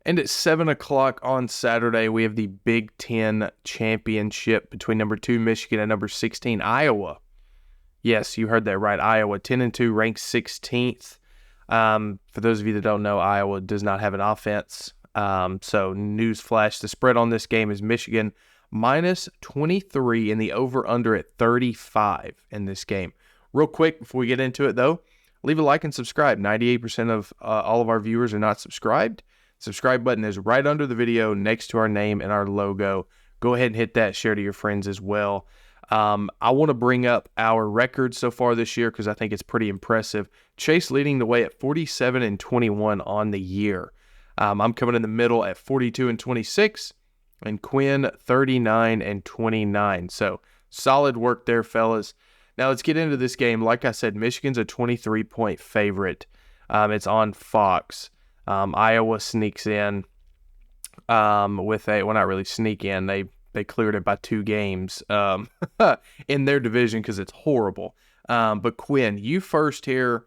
And at 7 o'clock on Saturday, we have the Big 10 championship between number 2 Michigan and number 16 Iowa. Yes, you heard that right. Iowa 10-2, ranked 16th. For those of you that don't know, Iowa does not have an offense. So news flash, the spread on this game is Michigan minus 23 and the over-under at 35 in this game. Real quick, before we get into it, though, leave a like and subscribe. 98% of all of our viewers are not subscribed. Subscribe button is right under the video next to our name and our logo. Go ahead and hit that. Share to your friends as well. I want to bring up our record so far this year because I think it's pretty impressive. Chase leading the way at 47-21 on the year. I'm coming in the middle at 42-26, and Quinn 39-29. So solid work there, fellas. Now let's get into this game. Like I said, Michigan's a 23-point favorite. It's on Fox. Iowa sneaks in with a, well, not really sneak in. They cleared it by 2 games in their division because it's horrible. But Quinn, you first here.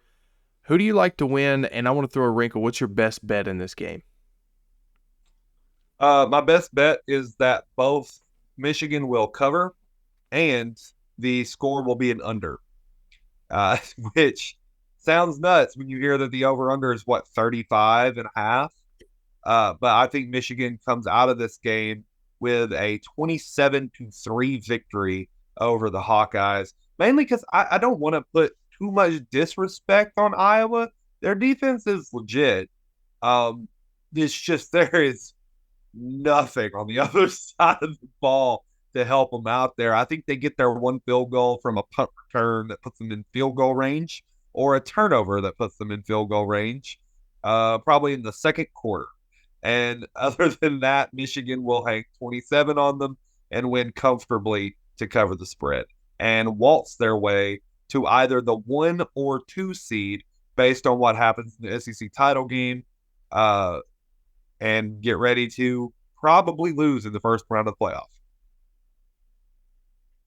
Who do you like to win? And I want to throw a wrinkle. What's your best bet in this game? My best bet is that both Michigan will cover and the score will be an under, which sounds nuts when you hear that the over-under is, 35 and a half. But I think Michigan comes out of this game with a 27-3 victory over the Hawkeyes, mainly because I don't want to put too much disrespect on Iowa. Their defense is legit. It's just there is nothing on the other side of the ball to help them out there. I think they get their 1 field goal from a punt return that puts them in field goal range or a turnover that puts them in field goal range, probably in the second quarter. And other than that, Michigan will hang 27 on them and win comfortably to cover the spread and waltz their way to either the 1 or 2 seed based on what happens in the SEC title game, and get ready to probably lose in the first round of the playoff.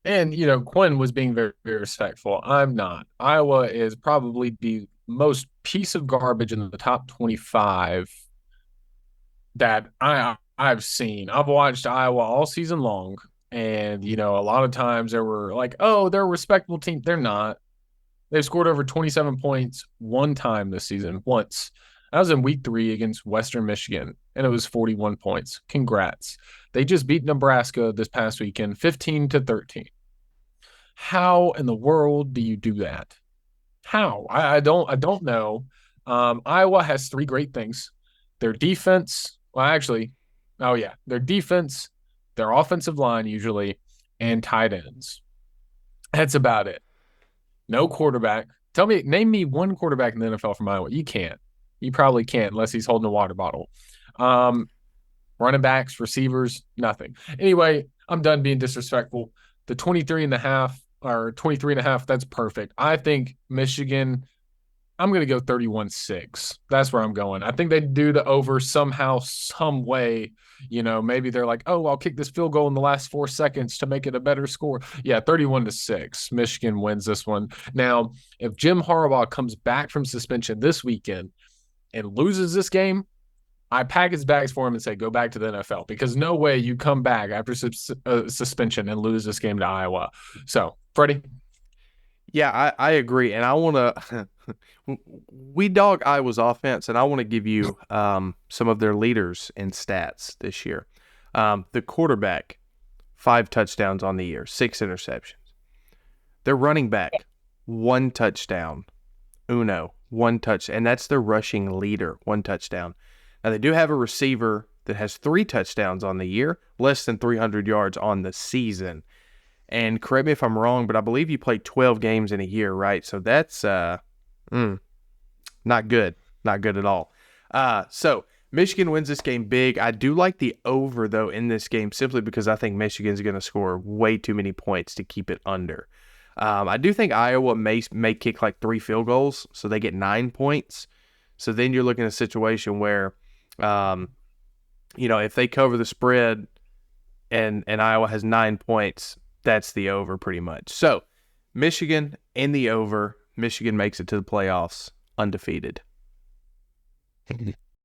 And, Quinn was being very, very respectful. I'm not. Iowa is probably the most piece of garbage in the top 25 that I've seen. I've watched Iowa all season long, and a lot of times they were like, "Oh, they're a respectable team." They're not. They've scored over 27 points one time this season, once. That was in week 3 against Western Michigan, and it was 41 points. Congrats. They just beat Nebraska this past weekend, 15-13. How in the world do you do that? How? I don't know. Iowa has 3 great things. Their defense, their defense, their offensive line usually, and tight ends. That's about it. No quarterback. Name me one quarterback in the NFL from Iowa. You can't. You probably can't unless he's holding a water bottle. Running backs, receivers, nothing. Anyway, I'm done being disrespectful. The 23.5, that's perfect. I think Michigan, I'm going to go 31-6. That's where I'm going. I think they do the over somehow, some way. Maybe they're like, oh, I'll kick this field goal in the last 4 seconds to make it a better score. Yeah, 31-6. Michigan wins this one. Now, if Jim Harbaugh comes back from suspension this weekend and loses this game, I pack his bags for him and say, go back to the NFL, because no way you come back after suspension and lose this game to Iowa. So, Freddie? Yeah, I agree. And I want to – we dog Iowa's offense, and I want to give you some of their leaders in stats this year. The quarterback, 5 touchdowns on the year, 6 interceptions. Their running back, 1 touchdown. 1 touch, and that's their rushing leader, 1 touchdown. Now, they do have a receiver that has 3 touchdowns on the year, less than 300 yards on the season. And correct me if I'm wrong, but I believe you play 12 games in a year, right? So that's not good. Not good at all. So Michigan wins this game big. I do like the over, though, in this game, simply because I think Michigan's going to score way too many points to keep it under. I do think Iowa may kick like 3 field goals, so they get 9 points. So then you're looking at a situation where, if they cover the spread and Iowa has 9 points, that's the over pretty much. So Michigan in the over. Michigan makes it to the playoffs undefeated.